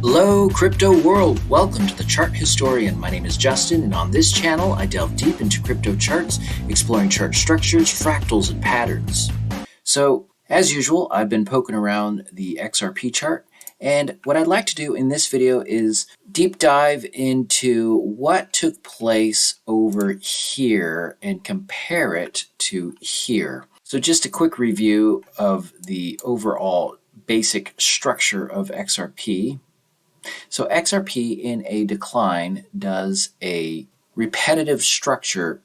Hello, crypto world. Welcome to the Chart Historian. My name is Justin, and on this channel, I delve deep into crypto charts, exploring chart structures, fractals, and patterns. So, as usual, I've been poking around the XRP chart, and what I'd like to do in this video is deep dive into what took place over here and compare it to here. So just a quick review of the overall basic structure of XRP. So XRP in a decline does a repetitive structure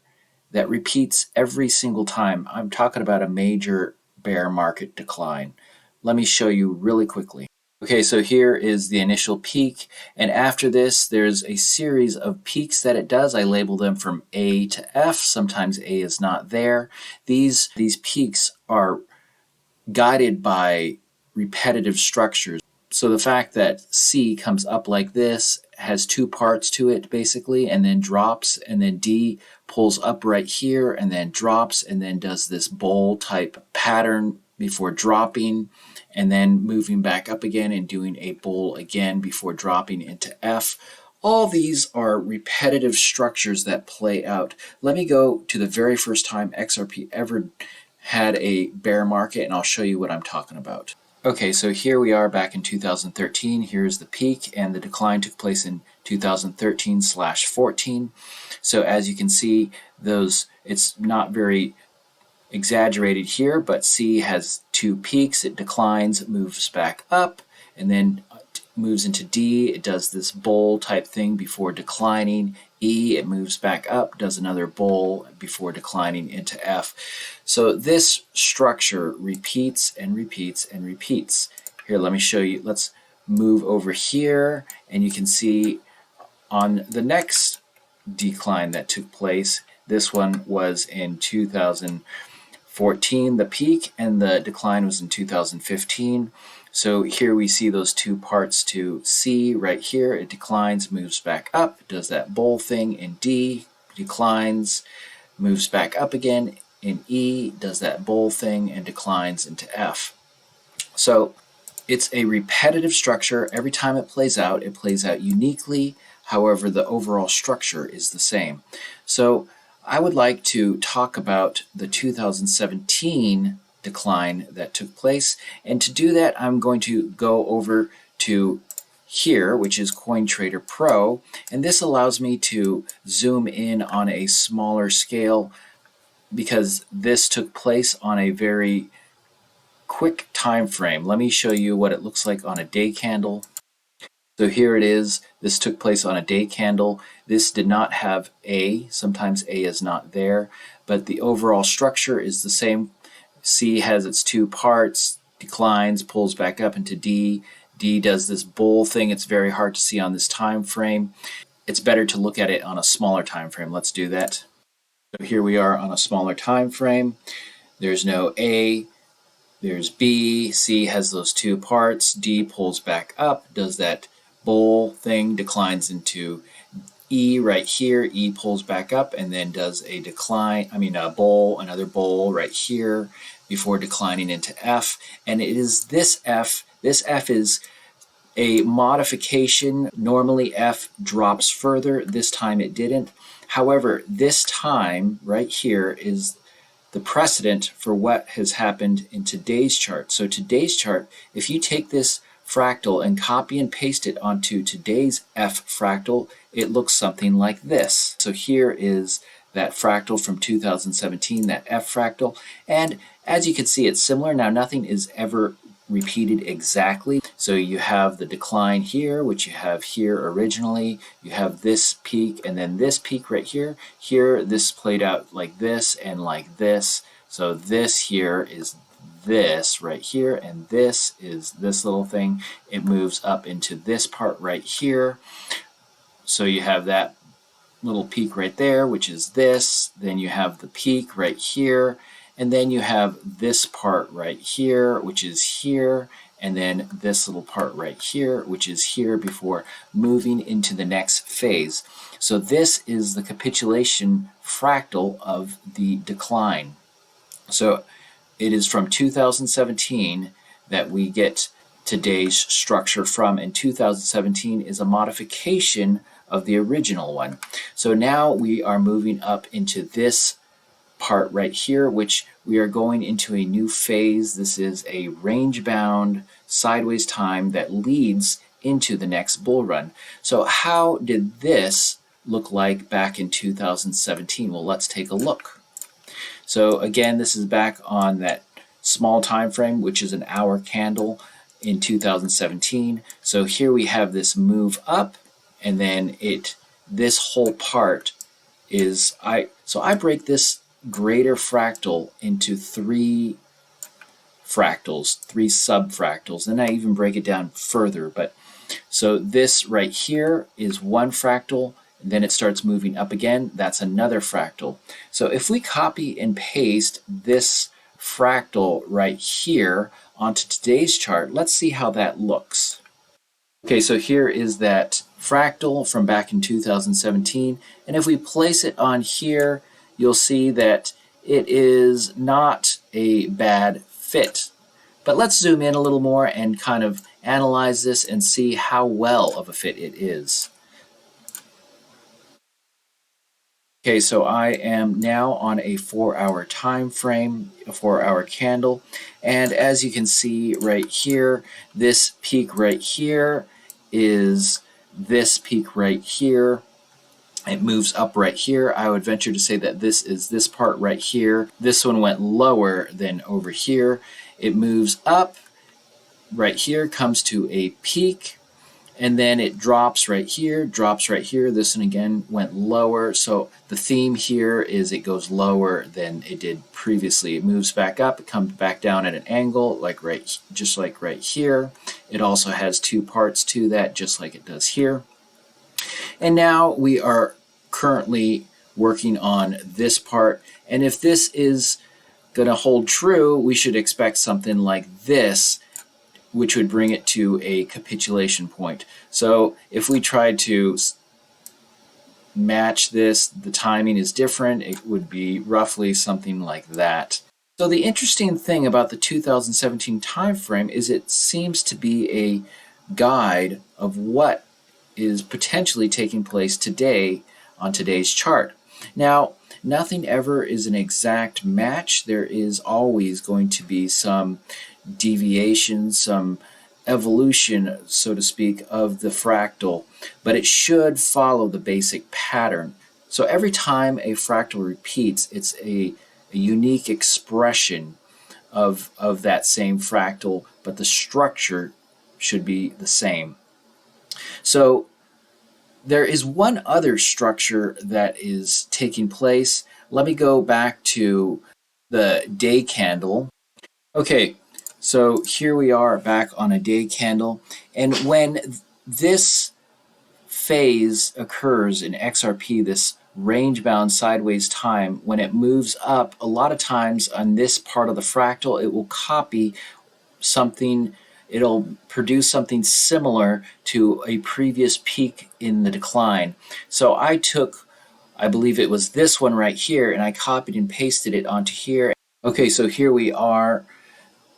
that repeats every single time. I'm talking about a major bear market decline. Let me show you really quickly. Okay, so here is the initial peak, and after this there's a series of peaks that it does. I label them from A to F. Sometimes A is not there. These peaks are guided by repetitive structures. So the fact that C comes up like this, has two parts to it basically, and then drops, and then D pulls up right here and then drops and then does this bowl type pattern before dropping and then moving back up again and doing a bowl again before dropping into F. All these are repetitive structures that play out. Let me go to the very first time XRP ever had a bear market, and I'll show you what I'm talking about. Okay, so here we are back in 2013. Here's the peak, and the decline took place in 2013/14. So as you can see, it's not very exaggerated here, but C has two peaks. It declines, moves back up, and then moves into D. It does this bowl type thing before declining. E, it moves back up, does another bowl before declining into F. So this structure repeats and repeats and repeats. Here, let me show you. Let's move over here, and you can see on the next decline that took place, this one was in 2014, the peak, and the decline was in 2015. So here we see those two parts to C right here. It declines, moves back up, does that bowl thing in D, declines, moves back up again in E, does that bowl thing, and declines into F. So it's a repetitive structure. Every time it plays out uniquely. However, the overall structure is the same. So I would like to talk about the 2017 decline that took place, and to do that I'm going to go over to here, which is CoinTrader Pro, and this allows me to zoom in on a smaller scale because this took place on a very quick time frame. Let me show you what it looks like on a day candle. So here it is. This took place on a day candle. This did not have A. Sometimes A is not there, but the overall structure is the same. C has its two parts, declines, pulls back up into D. D does this bowl thing. It's very hard to see on this time frame. It's better to look at it on a smaller time frame. Let's do that. So here we are on a smaller time frame. There's no A, there's B. C has those two parts. D pulls back up, does that bowl thing, declines into E right here. E pulls back up and then does a bowl, another bowl right here before declining into F. And it is this F. This F is a modification. Normally F drops further. This time it didn't. However, this time right here is the precedent for what has happened in today's chart. So today's chart, if you take this fractal and copy and paste it onto today's F fractal, it looks something like this. So here is that fractal from 2017, that F fractal, and as you can see, it's similar. Now nothing is ever repeated exactly. So you have the decline here, which you have here originally. You have this peak and then this peak right here. Here, this played out like this and like this. So this here is this right here, and this is this little thing. It moves up into this part right here. So you have that little peak right there, which is this. Then you have the peak right here, and then you have this part right here, which is here, and then this little part right here, which is here, before moving into the next phase. So this is the capitulation fractal of the decline. So it is from 2017 that we get today's structure from in 2017 is a modification of the original one. So now we are moving up into this part right here, which we are going into a new phase. This is a range-bound sideways time that leads into the next bull run. So how did this look like back in 2017? Well, let's take a look. So again, this is back on that small time frame, which is an hour candle in 2017. So here we have this move up, and then this whole part is I break this greater fractal into three fractals, three subfractals. Then I even break it down further. But so this right here is one fractal, and then it starts moving up again. That's another fractal. So if we copy and paste this fractal right here onto today's chart, let's see how that looks. Okay, so here is that fractal from back in 2017, and if we place it on here, you'll see that it is not a bad fit. But let's zoom in a little more and kind of analyze this and see how well of a fit it is. Okay, so I am now on a 4-hour time frame, a 4-hour candle, and as you can see right here, this peak right here is this peak right here. It moves up right here. I would venture to say that this is this part right here. This one went lower than over here. It moves up right here, comes to a peak, and then it drops right here, drops right here. This one again went lower. So the theme here is it goes lower than it did previously. It moves back up, it comes back down at an angle, just like right here. It also has two parts to that, just like it does here. And now we are currently working on this part. And if this is going to hold true, we should expect something like this, which would bring it to a capitulation point. So if we tried to match this, the timing is different. It would be roughly something like that. So the interesting thing about the 2017 time frame is it seems to be a guide of what is potentially taking place today on today's chart. Now, nothing ever is an exact match. There is always going to be some deviation, some evolution, so to speak, of the fractal, but it should follow the basic pattern. So every time a fractal repeats, it's a unique expression of that same fractal, but the structure should be the same. So there is one other structure that is taking place. Let me go back to the day candle. Okay, so here we are back on a day candle, and when this phase occurs in XRP, this range-bound sideways time, when it moves up, a lot of times on this part of the fractal, it will copy something. It'll produce something similar to a previous peak in the decline. So I took, I believe it was this one right here, and I copied and pasted it onto here. Okay, so here we are.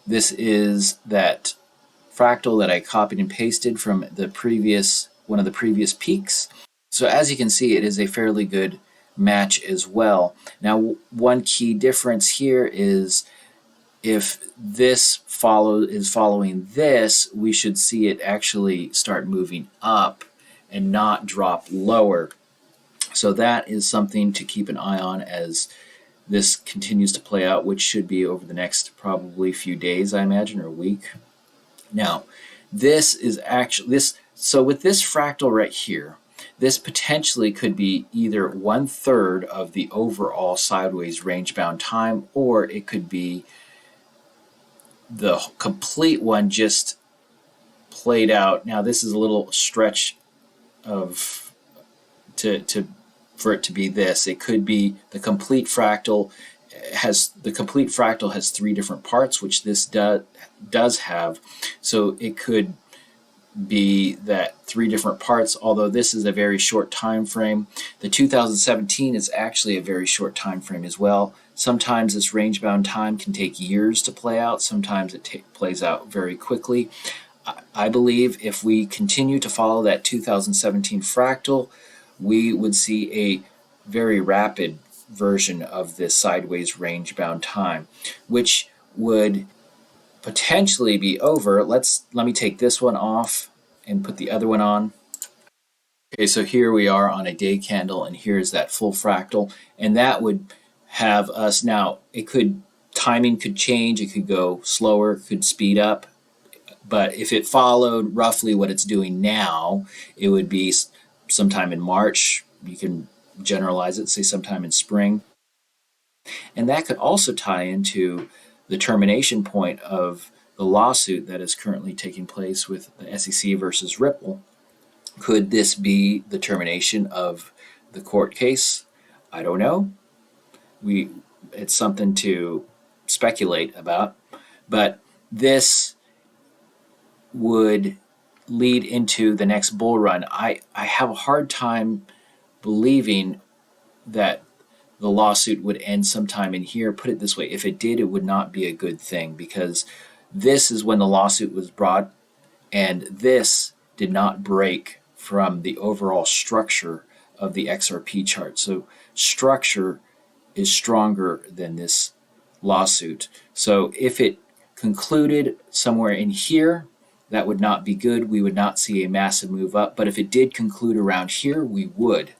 This is that fractal that I copied and pasted from the previous, one of the previous peaks. So as you can see, it is a fairly good match as well. Now, one key difference here is if this is following this, we should see it actually start moving up and not drop lower. So that is something to keep an eye on as this continues to play out, which should be over the next probably few days, I imagine, or a week. Now, this is actually this. So with this fractal right here, this potentially could be either 1/3 of the overall sideways range-bound time, or it could be the complete one just played out. Now this is a little stretch of for it to be this. It could be the complete fractal has 3 different parts, which this does have. So it could be that 3 different parts, although this is a very short time frame. The 2017 is actually a very short time frame as well. Sometimes this range-bound time can take years to play out. Sometimes it plays out very quickly. I believe if we continue to follow that 2017 fractal, we would see a very rapid version of this sideways range bound time, which would potentially be over. Let me take this one off and put the other one on. Okay, so here we are on a day candle, and here's that full fractal, and that would have us now. Timing could change. It could go slower, could speed up. But if it followed roughly what it's doing now, it would be sometime in March. You can generalize it, say sometime in spring. And that could also tie into the termination point of the lawsuit that is currently taking place with the SEC versus Ripple. Could this be the termination of the court case? I don't know. It's something to speculate about. But this would lead into the next bull run. I have a hard time believing that the lawsuit would end sometime in here. Put it this way, if it did, it would not be a good thing, because this is when the lawsuit was brought, and this did not break from the overall structure of the XRP chart. So structure is stronger than this lawsuit. So if it concluded somewhere in here, that would not be good. We would not see a massive move up. But if it did conclude around here, we would.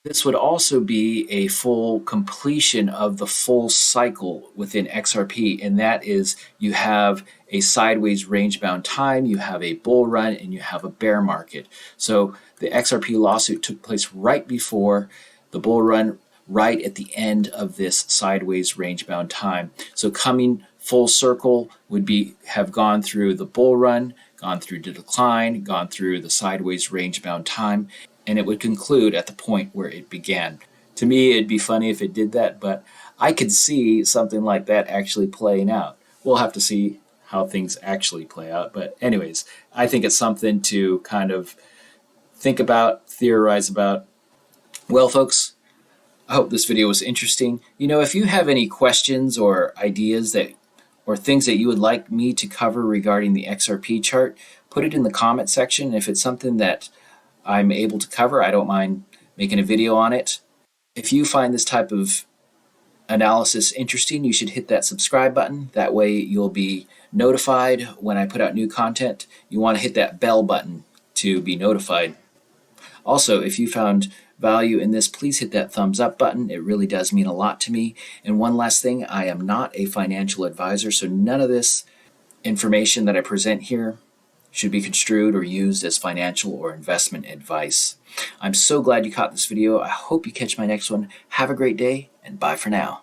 This would also be a full completion of the full cycle within XRP, and that is you have a sideways range-bound time, you have a bull run, and you have a bear market. So the XRP lawsuit took place right before the bull run, right at the end of this sideways range-bound time. So coming full circle would have gone through the bull run, gone through the decline, gone through the sideways range-bound time, and it would conclude at the point where it began. To me, it'd be funny if it did that, but I could see something like that actually playing out. We'll have to see how things actually play out. But anyways, I think it's something to kind of think about, theorize about. Well, folks, I hope this video was interesting. If you have any questions or ideas or things that you would like me to cover regarding the XRP chart, put it in the comment section. If it's something that I'm able to cover, I don't mind making a video on it. If you find this type of analysis interesting, you should hit that subscribe button. That way you'll be notified when I put out new content. You want to hit that bell button to be notified. Also, if you found value in this, please hit that thumbs up button. It really does mean a lot to me. And one last thing, I am not a financial advisor, so none of this information that I present here should be construed or used as financial or investment advice. I'm so glad you caught this video. I hope you catch my next one. Have a great day, and bye for now.